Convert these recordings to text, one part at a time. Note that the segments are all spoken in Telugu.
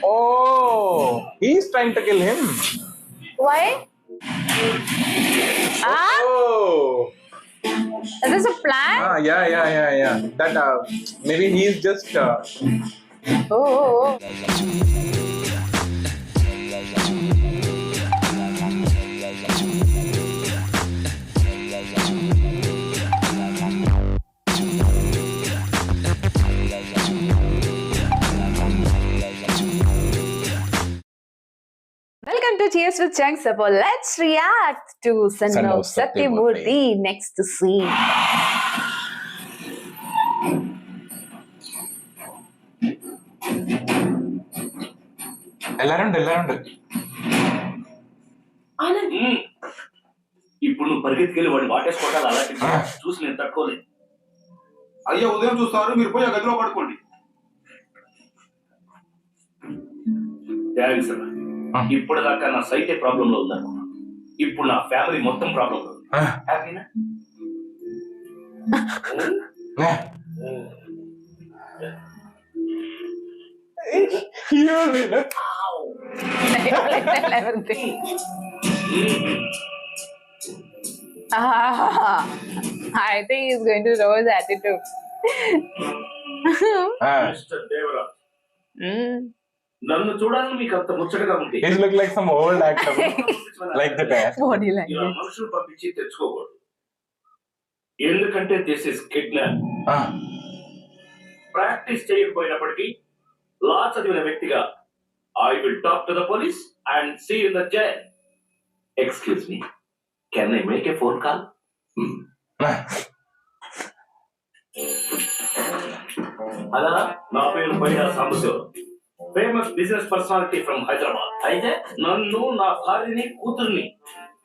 Oh, he's trying to kill him. Why? Oh. Is this a plan? Yeah. That maybe he's just. Oh. Welcome to Cheers with Chunks. So let's react to Son of Satyamurthy. Next scene. ఎల్లారండి ఇప్పుడు నువ్వు పరిగెత్తుకెళ్ళి వాడిని వాటేసుకోవటాలు అలాంటి చూసి నేను తట్టుకోలేదు. అయ్యా ఉదయం చూస్తారు, మీరు పోయి ఆ గదిలో పడుకోండి. ఇప్పుడు దాకా నా సైటే ప్రాబ్లం లో ఉందనుకున్నా, ఇప్పుడు నా ఫ్యామిలీ మొత్తం ప్రాబ్లం లో ఉంది. హ్యాపీనా? I think he's going to show his attitude. Mister Devaraj, నన్ను చూడాలని మీకు అంత ముచ్చటగా ఉంటే He's look like some old actor. Like the dad. Body ఇలా language. మనుషులు పంపించి తెచ్చుకోకూడదు. ఎందుకంటే దిస్ ఇస్ కిడ్నాప్. ప్రాక్టీస్ చేయకపోయినప్పటికీ లా చదివిన వ్యక్తిగా I will talk to the police and see in the jail. Excuse me, can I make a phone call? అలా, నా పేరు Byra Sambasivarao, famous business personality from Hyderabad. అయితే నన్ను, నా భార్యని, కూతుర్ని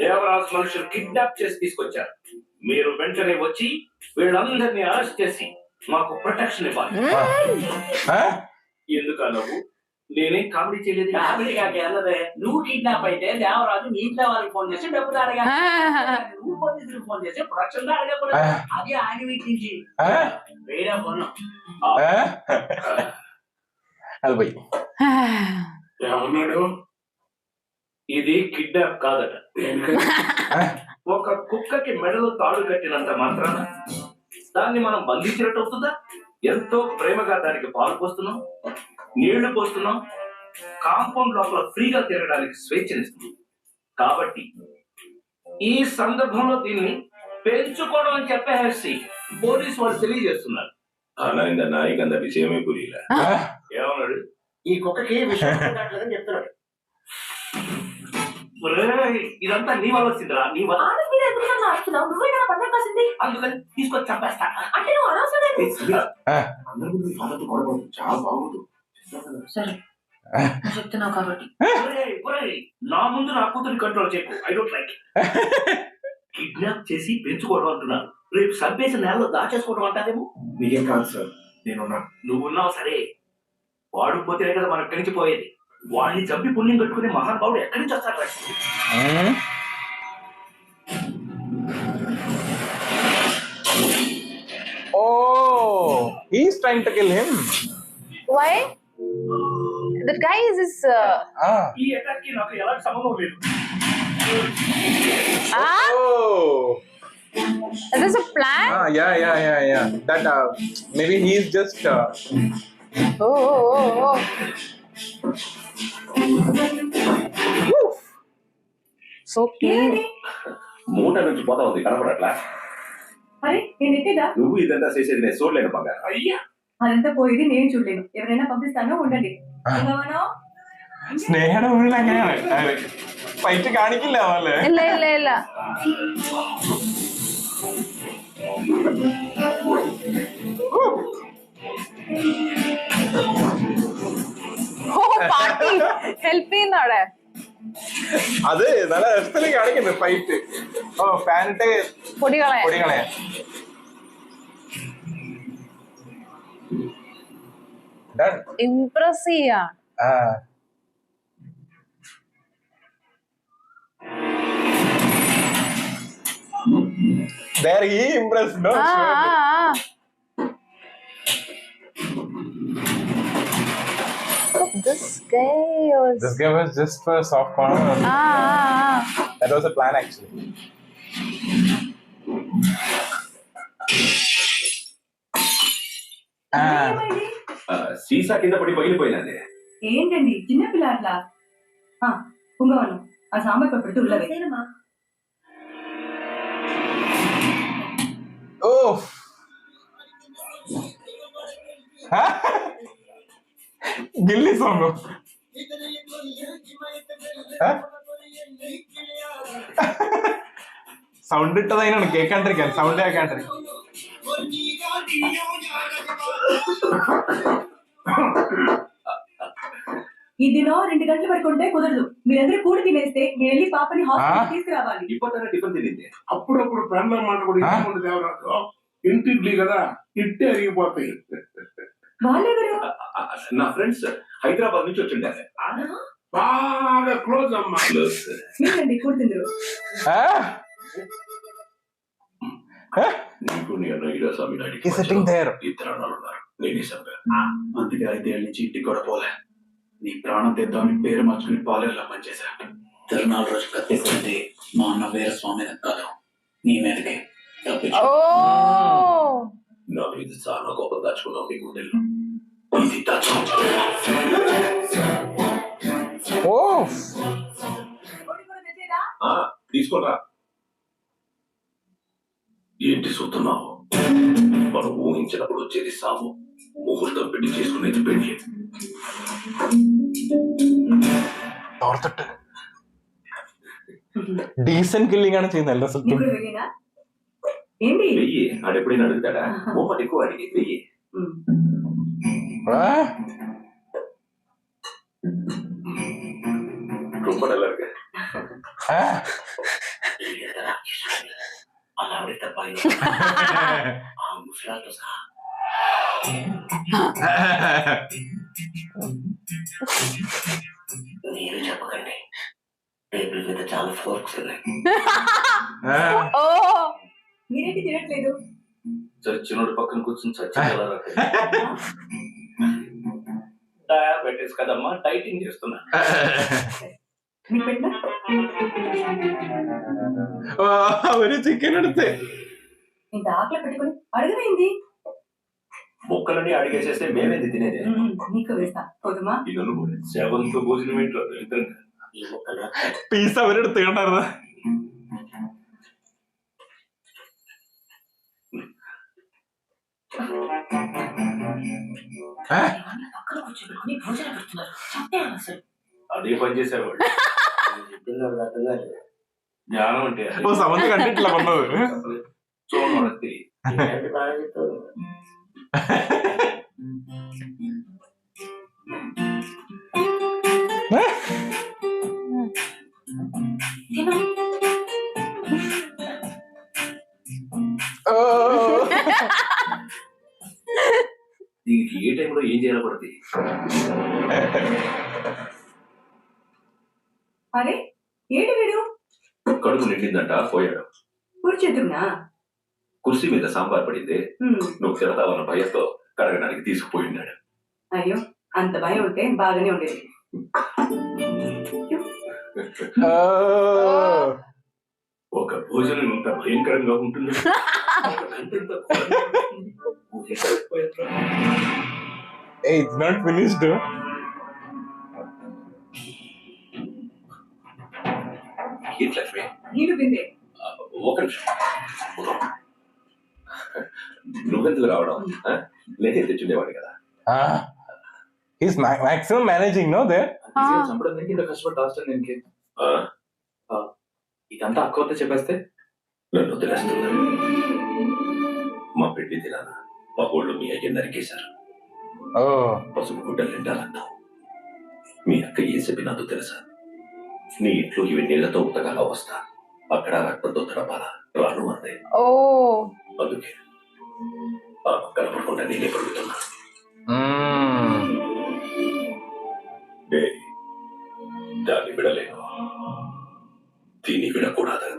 దేవరాజ్ మనుషులు కిడ్నాప్ చేసి తీసుకొచ్చారు. మీరు వెంటనే వచ్చి వీళ్ళందరినీ అరెస్ట్ చేసి మాకు ప్రొటెక్షన్ ఇవ్వాలి. ఎందుకన్నావు? నేనేం కామెడీ చేయలేదు. కామెడీ కాక వెళ్ళదే. నువ్వు కిడ్నాప్ అయితే దేవరాజు మీ ఇంట్లో వాళ్ళకి ఫోన్ చేసి డబ్బులు అడగా, నువ్వు పోలీసులకు ఫోన్ చేసి ప్రొడక్షన్ అడగకూడదు. అది ఆయన వీటించి వేరే ఫోన్ అది పోయి ఏమన్నాడు? ఇది కిడ్నాప్ కాదట. ఒక కుక్కకి మెడలో తాడు కట్టినంత మాత్రాన దాన్ని మనం బంధించినట్టు అవుతుందా? ఎంతో ప్రేమగా దానికి పాలు పోస్తున్నాం, నీళ్లు పోస్తున్నాం, కాంపౌండ్ లోపల ఫ్రీగా తిరగడానికి స్వేచ్ఛనిస్తున్నాం. కాబట్టి ఈ సందర్భంలో దీన్ని పెంచుకోవడం అని చెప్పేసి పోలీసు వాళ్ళు తెలియజేస్తున్నారు. இந்த நாய்க்கு அந்த விஷயமே புரியல. ఏమన్నాడు? ఈ కుక్కకి విషయం చెప్తున్నాడు. ఇదంతా నీ వల్ల వచ్చిందిరా, నీ వల్ల. అందుకని తీసుకొచ్చి చంపేస్తా. అంటే నువ్వు అనవసరం అందరి ముందు ఫాదర్తో గొడవదు, చాలా బాగుంది. సరే చెప్తున్నావు కాబట్టి. నా ముందు నా కూతురు కంట్రోల్ చేయకు. I don't like. కిడ్నాప్ చేసి పెంచుకోవడం అంటున్నారు, రేపు సబ్బేసి నేలలో దాచేసుకోవడం అంటారేమో. మీకేం కాదు సార్, నేనున్నాను. నువ్వున్నావు సరే, వాడు పోతేనే కదా మనం ఎక్కడి నుంచి పోయేది. వాడిని చంపి పుణ్యం కట్టుకునే మహానుభావుడు ఎక్కడి నుంచి వస్తాడు? Oh, he's trying to kill him. Why? That guy is his. ఈ అటాక్ కి నాకు ఎలాంటి సంబంధం లేదు. Oh. Is this a plan? Yeah. That maybe he's just. Oh. So clean. మూట నుంచి పోతా ఉంది, కనపడట్లా? అరే నేను ఎక్కేదా? నువ్వు ఇదంతా చేసేది నేను చూడలేను బంగారు. అయ్యా, అదంతా పోయేది నేను చూడలేను. ఎవరైనా పంపిస్తాను, ఉండండి. സ്നേഹയുടെ ഉള്ളിൽ അങ്ങനെയാണ്, ഫൈറ്റ് കാണിക്കില്ല അവല്ലേ. ഇല്ല പാർട്ടി ഹെൽപ്പ് ചെയ്യുന്നവിടെ. അത് നല്ല രസത്തിൽ കാണിക്കുന്നു ഫൈറ്റ്. ഓ ഫാനിട്ട് പൊടികളെ ഇംപ്രസ് ചെയ്യാൻ. There he impressed, no? this guy was. This guy was just for a soft corner. That was a plan actually. ఏమైంది? సీసా కింద పడి పగిలిపోయినది. ఏంటండి చిన్నపిల్ల అట్లా పుంగవను ఆ సాంబార్ పెడితే ఉల్లవే. Oh. గిల్లీ సాంగ్. సౌండ్ ఇట్టదైనా కేకంటారు కానీ సౌండ్ కేకంటారు. ఈ దినం 2 గంటల వరకు ఉంటే కుదరదు. మీరందరూ కూడి తినేస్తే నేను వెళ్ళి పాపని హాస్పిటల్ తీసుకురావాలి. ఇప్పటికైనా టిఫిన్ తినింది. అప్పుడప్పుడు ఫ్రెండ్ల మాట కూడా ఇంటి దేవరాజు ఇంటిడ్లీ కదా ఇట్టే అరిగిపోతాయి. వాళ్ళెవరు? నా ఫ్రెండ్స్ హైదరాబాద్ నుంచి వచ్చిండారు. బాగా క్లోజ్ అమ్మా. మీరండి కూడి తిందరు. నీకు నీ అన్న స్వామి He's sitting there. ఇద్దరు అన్నాలు ఉన్నారు. నేనే సంగా. అందుకే 5 ఏళ్ళ నుంచి ఇంటికి కూడా పోలే. నీ ప్రాణం తెద్దామని పేరు మార్చుకుని పాలేరులా పనిచేశా. తిరునాళ్ళ రోజు కత్తెక్కుంటే మా అన్న వీరస్వామి కాదు నీ మీదకి Oh. నా మీద చాలా కోపం దాచుకున్నావు నీ గుండెల్లో. ఇది దాచు. Oh. తీసుకోరా. ఏంటి చూస్తున్నావు? మనం ఊహించినప్పుడు వచ్చేది సాగు, ముహూర్తం పెట్టి చేసుకునేది పెళ్లి. డీసెంట్ కిల్లింగ్ అని చేయాలి అసలు. ఇప్పుడు వెళ్ళినా ఏంటి? వెయ్యి ఆడెప్పుడైనా అడుగుతాడా? మోపటి ఎక్కువ అడిగి వెయ్యి. ரொம்ப நல்லா இருக்கு. అలా ఆవిడ పైన ముసలాతో సహా మీరు చెప్పకండి. టేబుల్ మీద చాలా ఫోర్క్స్ ఉన్నాయి. Oh. మీరేంటి తినట్లేదు? చచ్చినోడు పక్కన కూర్చొని చచ్చి డయాబెటీస్ కదమ్మా, డైటింగ్ చేస్తున్నా. మీకు పెట్టినా? ഒരു ചിക്കൻ എടുത്ത് ఇంత ఆకలి పెట్టుకుని అడగవేంది? మొక్కలని అడిగేసేస్తే మేమేది తినేది. నీకు వేస్తా పోదుమా? సేవంతో భోజనం ఇంట్లో പീസ് അവരെടുത്ത് കണ്ടായിരുന്ന. అదే పని చేసేవాడు. జ్ఞానం అంటే ഓ സമന്ത് കണ്ടിട്ടില്ല വന്നത്. చూడండి దీనికి ఏ టైంలో ఏం చేయాలో పడుతుంది. అరే ఏంటి వీడు? కడుపు నిండిందంట, పోయాడు. కూర్చేతున్నా? కుర్చీ మీద సాంబార్ పడింది. నువ్వు తిడతావన్న భయంతో కడగడానికి తీసుకుపోయినాడు. అయ్యో అంత భయం ఉంటే బాగానే ఉండేది. ఒక భోజనం ఇంత భయంకరంగా ఉంటుంది. Hey, it's not finished. Lakshmi నీళ్ళు బిందే. ఒక నిమిషం. నువ్వెందుకు రావడం? లేదే తెచ్చుండేవాడు కదా. He's maximum managing, no there? చంపడం ఇంత కష్టపడి రాష్ట్రం దీనికి ఇదంతా అక్క వద్ద చెప్పేస్తే నన్ను వదిలేస్తున్నా. మా పెళ్లి తినాల మా ఊళ్ళో మీ అయ్య నరికేశారు. పసుపు గుడ్డలు నిండాలన్నావు. మీ అక్క ఏం చెప్పినాదో తెలుసా? నీ ఇంట్లో ఇవి నీళ్లతో ఉతగాల వస్తా, అక్కడ రక్తంతో తడపాలా రాను అందే. అందుకే ఆ పక్కన పడకుండా నేనే పడుతున్నా. దాన్ని విడలేను, దీన్ని విడకూడదు.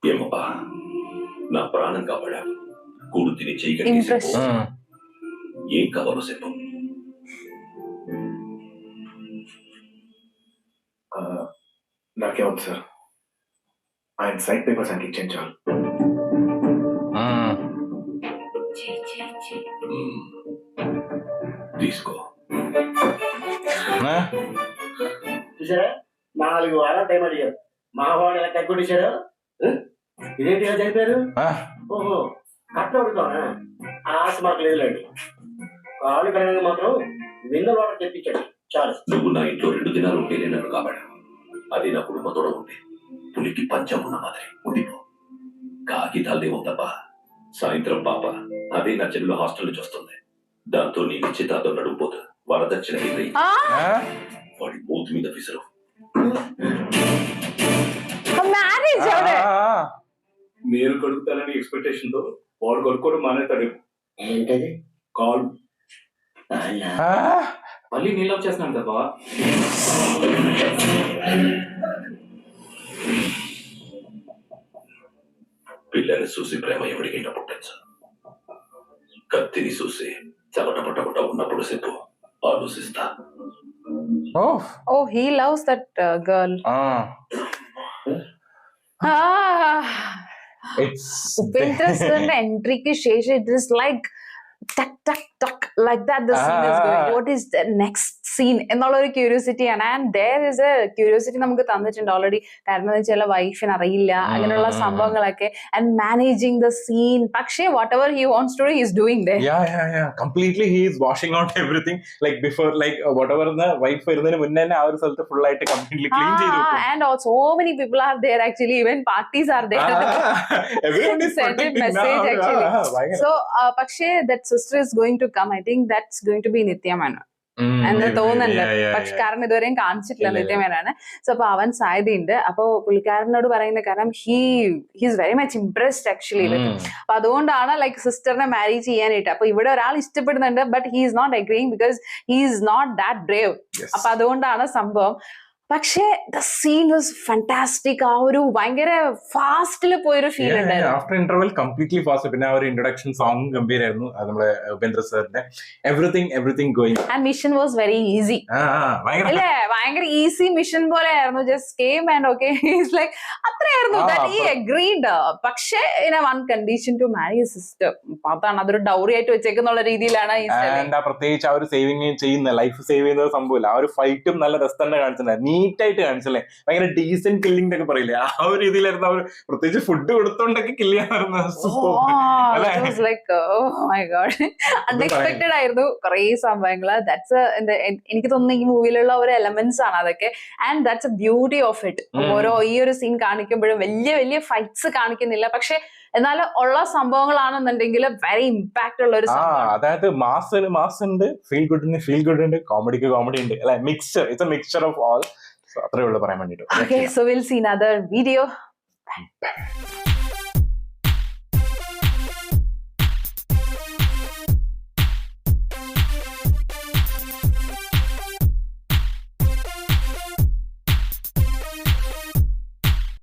ఏమబ్బా, నా ప్రాణం కాపాడా కూడు తిని చేయగలిగే ఏం కావాలో చెప్పు. నాకేమవుతుంది సార్, ఆయన సైడ్ పేపర్స్ ఆయనకి ఇచ్చాను చాలు. తీసుకో. చూసారా 4 వారాలు టైం అడిగారు, మహావాడు ఎలా తగ్గుడిచ్చారు. ఇదేంటి ఇలా జరిపారు? ఓహో కట్ట ఉడుతానా? ఆశ మాకు లేదులేండి. కాళ్ళు కడగ మాత్రం మినరల్ వాటర్ తెప్పించాడు చాలు. నువ్వు నా ఇంట్లో 2 దినాలు ఉంటే నేను కాబట్టి అది నా కుటుంబంతో ఉంటే పులికి పంచం ఉన్న మాదిరి ఉండిపో. కాగితాలదేమో తప్ప సాయంత్రం పాప అదే నా చెల్లెలు హాస్టల్ నుంచి వస్తుంది. దాంతో నీ నిశ్చితార్థం నడుపుపోతా. వరదక్షిణ వాడి మూతి మీద విసురు. మ్యారేజ్ నేను కడుగుతానని ఎక్స్పెక్టేషన్ తో వాడు కడుక్కోవడం మానేస్తాడు. ఏంటది? కాల్ మళ్ళీ నీళ్ళు వచ్చేస్తున్నాను కదా బావా. పిల్లని చూసి ప్రేమ ఎవరికైనా పుట్టచ్చు. కత్తిని చూసి చవటపటపట ఉన్నప్పుడు చెప్పు, ఆలోచిస్తా. Oh, he loves that girl. It's Pinterest and entry ki sheshe, it is like tuck tuck tuck like that the scene is going. What is the next scene എന്നുള്ള ഒരു ക്യൂരിയോസിറ്റി ആണ്. And there is a curiosity നമുക്ക് തന്നിട്ടുണ്ട് ഓൾറെഡി. കാരണം ചില വൈഫിന് അറിയില്ല അങ്ങനെയുള്ള സംഭവങ്ങളൊക്കെ. And managing the scene. പക്ഷേ whatever he wants to do he is doing ദേ. Yeah. Completely he is washing out everything. Like before, like whatever the wife വരുന്നതിന് മുന്നേ തന്നെ ആ ഒരു സ്ഥലത്ത് full ആയിട്ട് completely clean ചെയ്തു. And also so many people are there actually. Even parties are there. Everyone is Send a protecting message now. actually. So പക്ഷേ that sister is going to come. I think that's going to be Nithya Menon. എന്ന് തോന്നുന്നുണ്ട്. പക്ഷെ കാരണം ഇതുവരെയും കാണിച്ചിട്ടില്ല നിത്യ മേനോനെ. സോ അപ്പൊ അവൻ സാധ്യതയുണ്ട്. അപ്പൊ പുള്ളിക്കാരനോട് പറയുന്ന കാരണം he's very much impressed actually with. അപ്പൊ അതുകൊണ്ടാണ് ലൈക്ക് സിസ്റ്ററിനെ മാരി ചെയ്യാനായിട്ട്. അപ്പൊ ഇവിടെ ഒരാൾ ഇഷ്ടപ്പെടുന്നുണ്ട്, but he is not agreeing because he is not that brave. അപ്പൊ അതുകൊണ്ടാണ് സംഭവം. പക്ഷേ ദ സീൻ വാസ് ഫാന്റാസ്റ്റിക്. ആ ഒരു ഭയങ്കര ഫാസ്റ്റില് പോയൊരു ഫീൽ ഉണ്ടായിരുന്നു. After interval completely fast. പിന്നെ ആ ഒരു ഇൻട്രൊഡക്ഷൻ സോങ് ഗംഭീരായിരുന്നു. അത് നമ്മുടെ ഉപേന്ദ്ര സാറിന്റെ everything going. And mission was very easy അല്ലേ? ഭയങ്കര ഈസി മിഷൻ പോലെ ആയിരുന്നു. Just came and okay is like അത്രയായിരുന്നു. He agreed. പക്ഷേ in one condition to marry sister. അതാണ് അതൊരു ഡൗറി ആയിട്ട് വെച്ചേക്കുന്നുള്ള രീതിയിലാണ്. പ്രത്യേകിച്ച് ആ ഒരു സേവിങ് ചെയ്യുന്ന ലൈഫ് സേവ് ചെയ്യുന്ന സംഭവമില്ല. ആ ഒരു ഫൈറ്റും നല്ല രസം തന്നെ കാണിച്ചിട്ടുണ്ടായിരുന്നു. നീറ്റായിട്ട് കാണിച്ചല്ലേ. ഭയങ്കര ഡീസന്റ് കില്ലിംഗ് ഒക്കെ പറയില്ലേ, ആ ഒരു രീതിയിലായിരുന്നു. അവർ പ്രത്യേകിച്ച് ഫുഡ് കൊടുത്തോണ്ടൊക്കെ കില്ല് ചെയ്യാറുണ്ട്. അൺഎക്സ്പെക്ടഡ് ആയിരുന്നു കുറെ സംഭവങ്ങള്. ദാറ്റ്സ് എനിക്ക് തോന്നുന്നു ഈ മൂവിയിലുള്ള ഒരു എലമെന്റ്സ് ആണ് അതൊക്കെ. And that's A beauty of it. ഓരോ ഈ ഒരു സീൻ കാണിക്കുമ്പോഴും വലിയ ഫൈറ്റ്സ് കാണിക്കുന്നില്ല, പക്ഷെ എന്നാലും ഉള്ള സംഭവങ്ങളാണെന്നുണ്ടെങ്കിൽ വെരി ഇമ്പാക്ട് ഉള്ള ഒരു സംഭവം. അതായത് മാസ് ഉണ്ട്, ഫീൽ ഗുഡ് ഉണ്ട്, കോമഡിക്ക് കോമഡി ഉണ്ട് അല്ലെ. Mixture, it's A mixture of all. അത്രേ ഉള്ളൂ പറയാൻ വേണ്ടിട്ട്. Okay, so we'll see another video. Bye.